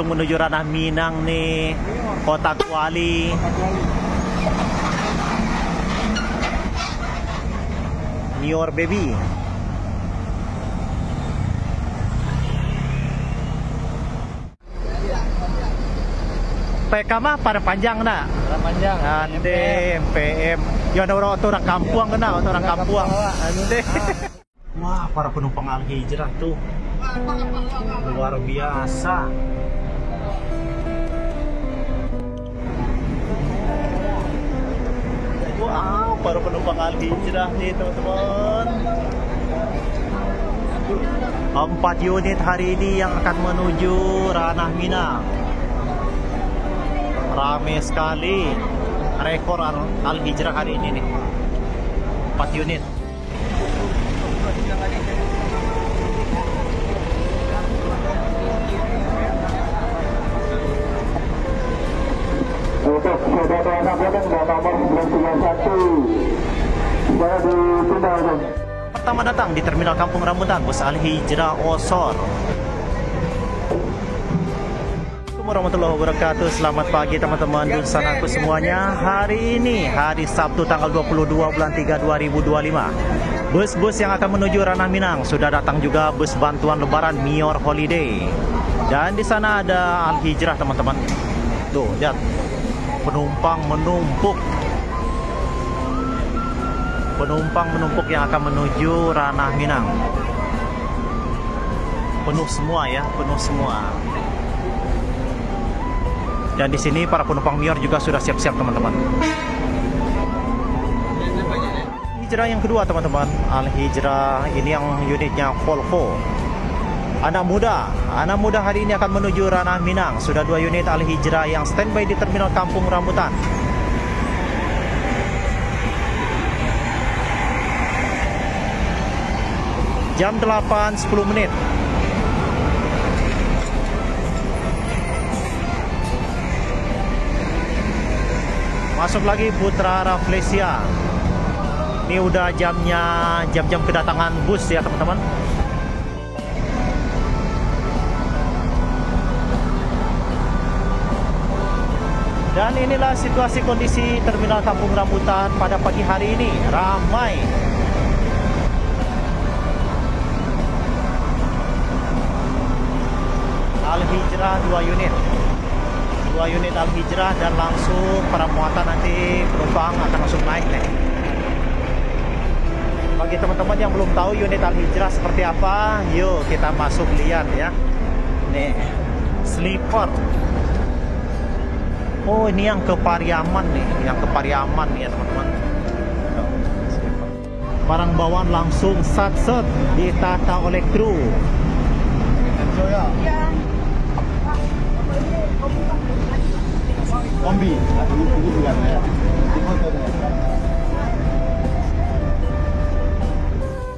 langsung menuju ranah Minang nih, Kota Kuali. Your baby. PK mah pada panjang nak? Pada panjang. Ande MPM. Ya ada orang kampung kena, orang kampung. Ande. Wah, para penumpang Al Hijrah tuh luar biasa. Wow, para penumpang Al Hijrah nih teman-teman. 4 unit hari ini yang akan menuju ranah Minang. Rame sekali. Rekor Al Hijrah hari ini nih. 4 unit. Untuk saudara anak gunung dan nomor 931 saya ditunda. Pertama datang di Terminal Kampung Rambutan, bus Al Hijrah Osor. Assalamualaikum warahmatullahi wabarakatuh. Selamat pagi teman-teman dulsanaku semuanya. Hari ini hari Sabtu tanggal 22 bulan 3 2025. Bus-bus yang akan menuju ranah Minang sudah datang juga, bus bantuan lebaran Mior Holiday. Dan di sana ada Al Hijrah teman-teman. Tuh, lihat. Penumpang menumpuk. Penumpang menumpuk yang akan menuju ranah Minang. Penuh semua ya, penuh semua. Dan di sini para penumpang Mior juga sudah siap-siap teman-teman. Hijrah yang kedua teman-teman, Al Hijrah ini yang unitnya Volvo. Anak muda hari ini akan menuju ranah Minang. Sudah 2 unit Al Hijrah yang standby di Terminal Kampung Rambutan. Jam 8.10 menit. Masuk lagi Putra Rafflesia. Ini udah jam-jam kedatangan bus ya teman-teman. Dan inilah situasi kondisi Terminal Kampung Rambutan pada pagi hari ini. Ramai. Al Hijrah 2 unit. 2 unit Al Hijrah dan langsung para muatan nanti penumpang akan langsung naik nih. Bagi teman-teman yang belum tahu unit Al Hijrah seperti apa, yuk kita masuk lihat ya. Nih, sleeper. Oh, ini yang ke Pariaman nih, ya teman-teman. Barang bawaan langsung sat-set ditata oleh kru. Kombi.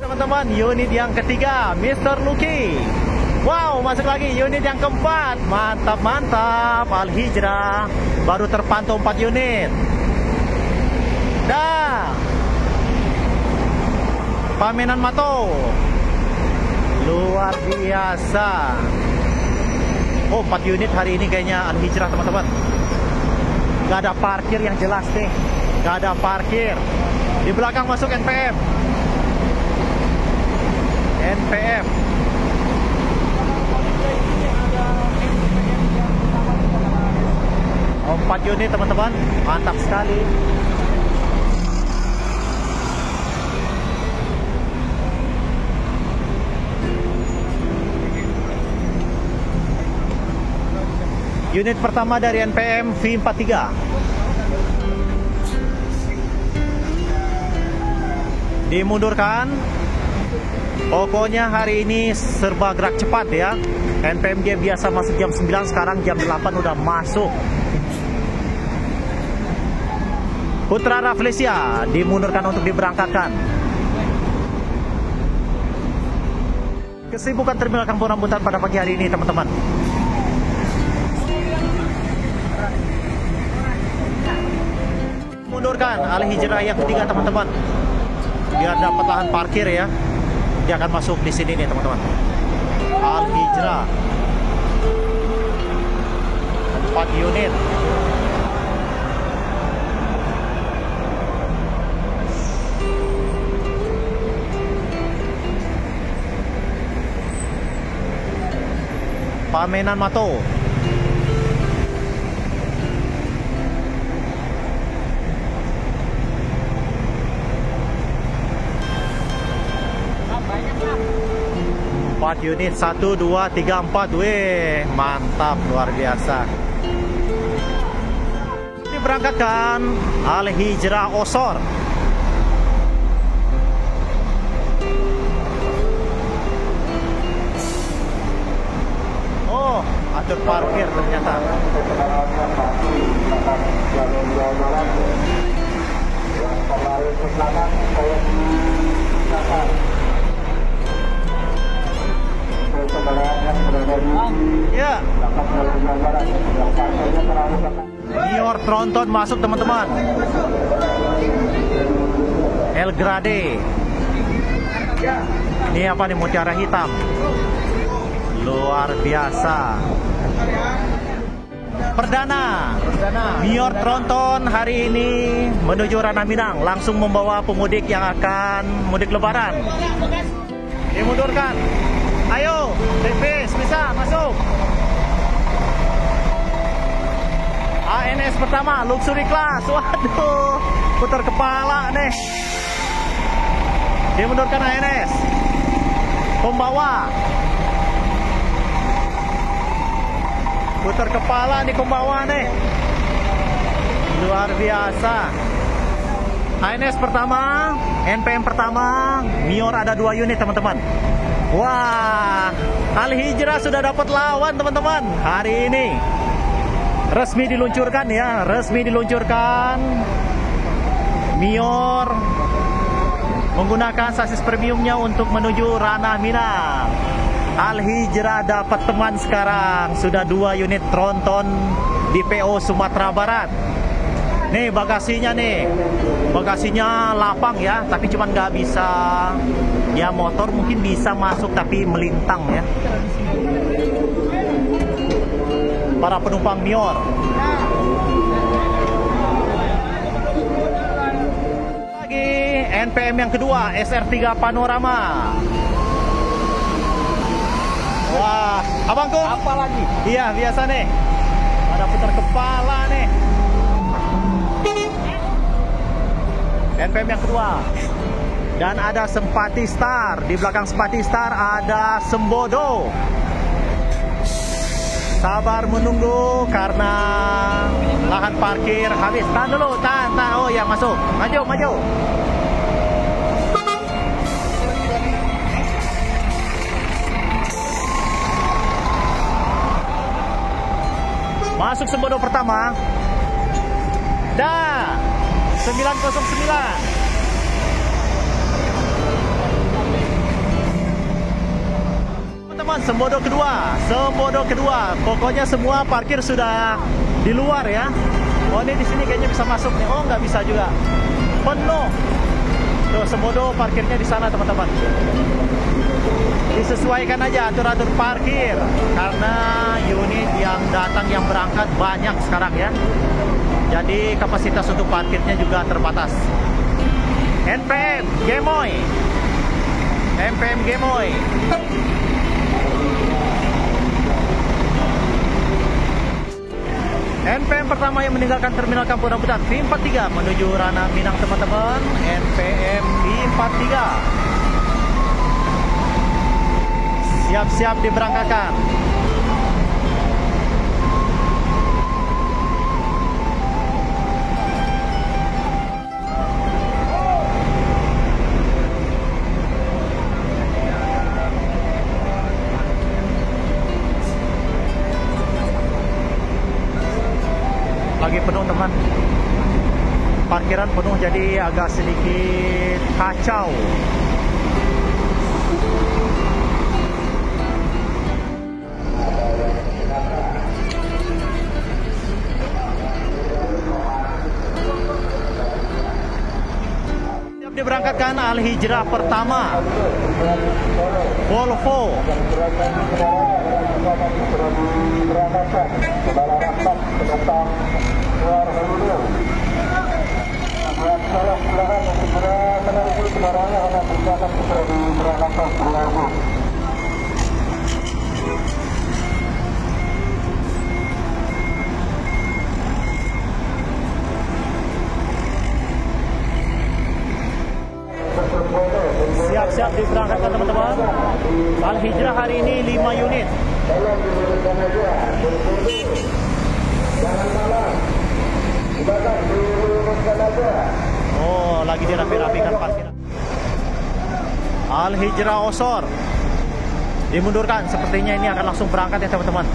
Teman-teman, unit yang ketiga, Mr. Lucky. Wow, masuk lagi unit yang keempat. Mantap. Al Hijrah baru terpantau 4 unit. Dah. Pamenan Mato. Luar biasa. Oh, 4 unit hari ini kayaknya Al Hijrah teman-teman. Gak ada parkir yang jelas nih. Gak ada parkir. Di belakang masuk NPM. 4 unit teman-teman, mantap sekali. Unit pertama dari NPM V43. Dimundurkan. Pokoknya hari ini serba gerak cepat ya. NPMG biasa masuk jam 9, sekarang jam 8 udah masuk. Putra Rafflesia dimundurkan untuk diberangkatkan. Kesibukan Terminal Kampung Rambutan pada pagi hari ini teman-teman. Mundurkan Al Hijrah yang ketiga teman-teman. Biar dapat lahan parkir ya. Dia akan masuk di sini nih teman-teman. Al Hijrah. 4 unit. Pamenan Mato. Empat unit, 1, 2, 3, 4. Weh, mantap, luar biasa. Diberangkatkan Al Hijrah Osor. Oh, atur parkir ternyata. Ya. Nior Tronton masuk teman-teman. El Grade. Ini apa nih, mutiara hitam. Luar biasa. Perdana Nior Tronton hari ini menuju Ranah Minang, langsung membawa pemudik yang akan mudik lebaran. Dimundurkan. Ayo, tipis, bisa masuk. ANS pertama, luxury class. Waduh, putar kepala nih. Dimundurkan ANS. Pembawa. Putar kepala nih pembawa nih. Luar biasa. ANS pertama, NPM pertama, Nior ada 2 unit teman-teman. Wah, Al Hijrah sudah dapat lawan teman-teman. Hari ini resmi diluncurkan ya, resmi diluncurkan. Nior menggunakan sasis premiumnya untuk menuju Ranah Minang. Al Hijrah dapat teman sekarang, sudah 2 unit Tronton di PO Sumatera Barat. Nih bagasinya nih, bagasinya lapang ya, tapi cuman nggak bisa, ya motor mungkin bisa masuk tapi melintang ya. Para penumpang Nior. Lagi NPM yang kedua, SR3 Panorama. Wah, abangku. Apa lagi? Iya, biasa nih. Ada putar kepala nih. NPM yang kedua. Dan ada Sempati Star. Di belakang Sempati Star ada Sembodo. Sabar menunggu karena lahan parkir habis. Tahan dulu, tahan. Oh ya, masuk. Maju. Masuk Sembodo pertama. Dah. 909. Teman-teman, Sembodo kedua. Pokoknya semua parkir sudah di luar ya. Oh, ini di sini kayaknya bisa masuk nih. Oh, nggak bisa juga. Penuh. Tuh, Sembodo parkirnya di sana, teman-teman. Disesuaikan aja atur-atur parkir karena unit yang datang yang berangkat banyak sekarang ya. Jadi kapasitas untuk parkirnya juga terbatas. NPM Gemoy. NPM pertama yang meninggalkan Terminal Kampung Rambutan V43 menuju Ranah Minang teman-teman. NPM V43 siap-siap diberangkatkan. Lagi penuh teman, parkiran penuh jadi agak sedikit kacau. Siap diberangkatkan Al Hijrah pertama, Volvo. pendatang luar Hulu. Buat salah silakan segera menaiki kendaraannya karena berjalan segera di berangkat berlaku. Siap-siap diberangkatkan teman-teman. Al-Hijrah hari ini 5 unit. Tolong diurutkan aja, jangan malam. Silakan diurutkan aja. Oh, lagi dirapi-rapikan parkiran. Al-Hijrah Osor dimundurkan. Sepertinya ini akan langsung berangkat ya teman-teman.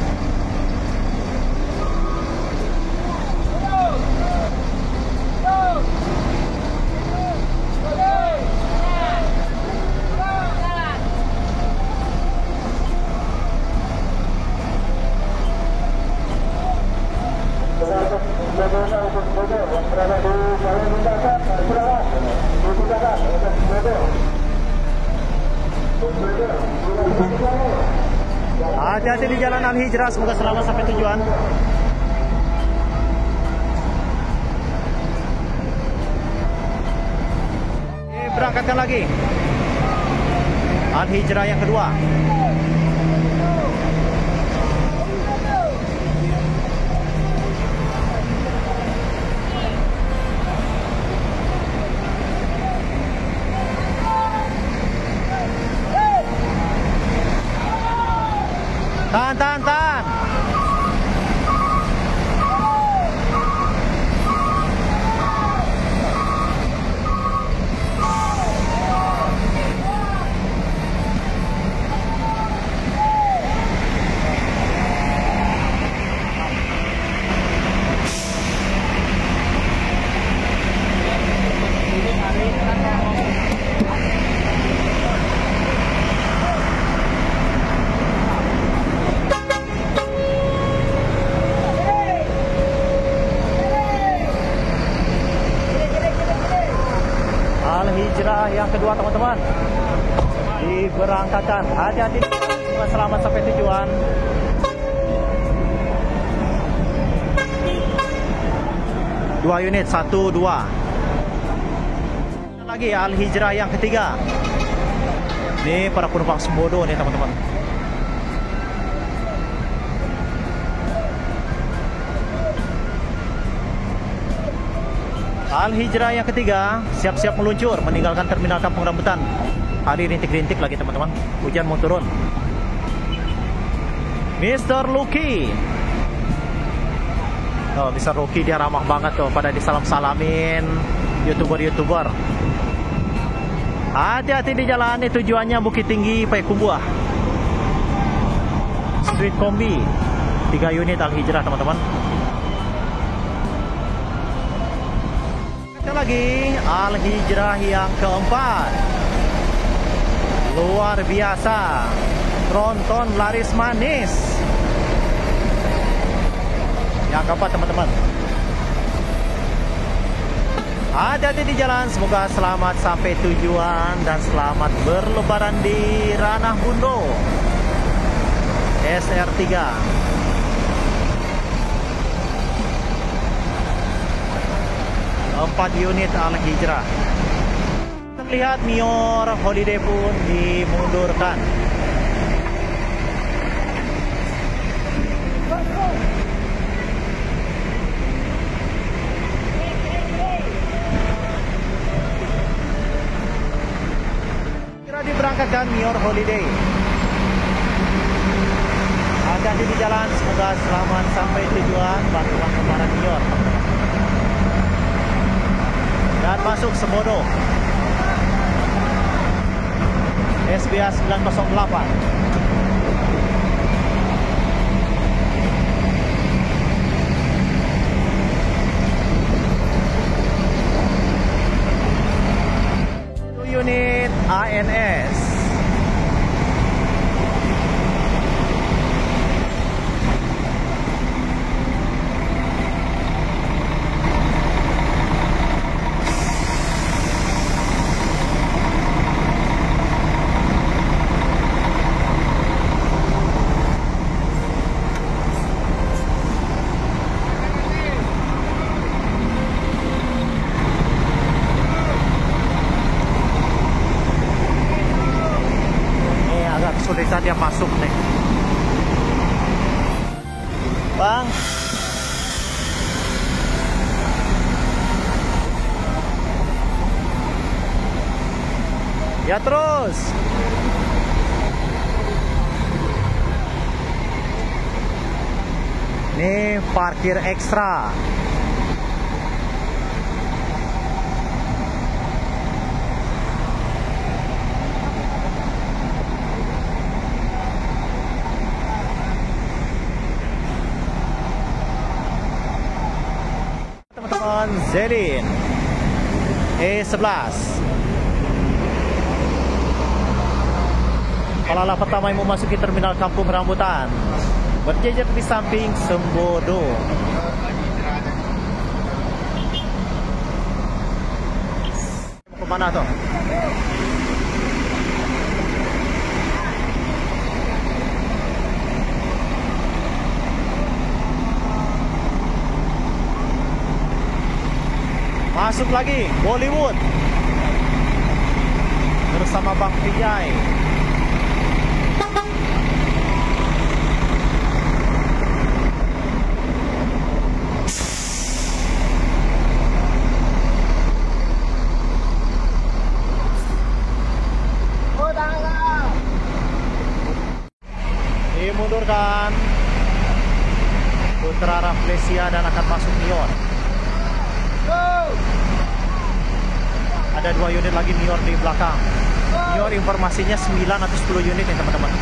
Hati-hati di jalan Al-Hijrah, semoga selamat sampai tujuan. Berangkatkan lagi Al-Hijrah yang kedua. Tahan. Al-Hijrah yang kedua teman-teman diberangkatkan. Hati-hati, selamat sampai tujuan. Dua unit, 1-2. Lagi Al-Hijrah yang ketiga. Ini para penumpang Sembodo nih teman-teman. Al-Hijrah yang ketiga siap-siap meluncur meninggalkan terminal Kampung Rambutan. Hari rintik-rintik lagi teman-teman, hujan mau turun. Mr. Lucky. Oh, Mr. Lucky dia ramah banget tuh, pada disalam-salamin YouTuber. Hati-hati di jalan, ini tujuannya Bukit Tinggi Payakumbuh. Street Kombi 3 unit Al-Hijrah teman-teman. Lagi Al-Hijrah yang keempat. Luar biasa, tronton laris manis yang keempat teman-teman. Hati-hati di jalan, semoga selamat sampai tujuan dan selamat berlebaran di Ranah Bundo SR3. Empat unit Al-Hijrah. Terlihat Mior Holiday pun dimundurkan. Segera diberangkatkan Mior Holiday. Hati-hati di jalan, semoga selamat sampai tujuan. Bantuan lebaran Mior. Dan masuk Sembodo SBA 908. Unit ANS. ada dia masuk nih. Bang. Ya terus. Ini parkir ekstra. Teman-teman, Zelin E11. Palalah pertama yang memasuki terminal Kampung Rambutan, berjejer di samping Sembodo. Mau kemana tuh? Masuk lagi Bollywood bersama Bang Vijay. Dimundurkan Putra Rafflesia dan akan masuk Nior. Ada 2 unit lagi Nior di belakang. Nior informasinya 9 atau 10 unit ya teman-teman.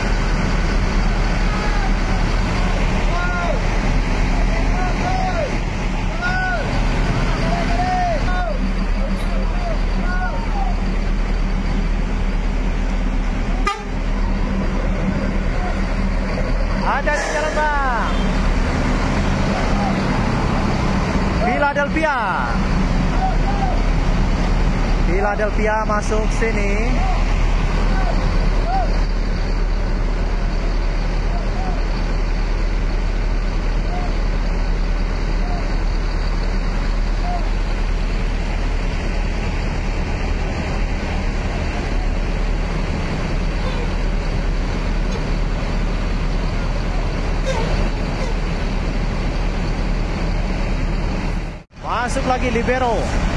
Ada di jalan bang. Philadelphia masuk sini. Masuk lagi Libero.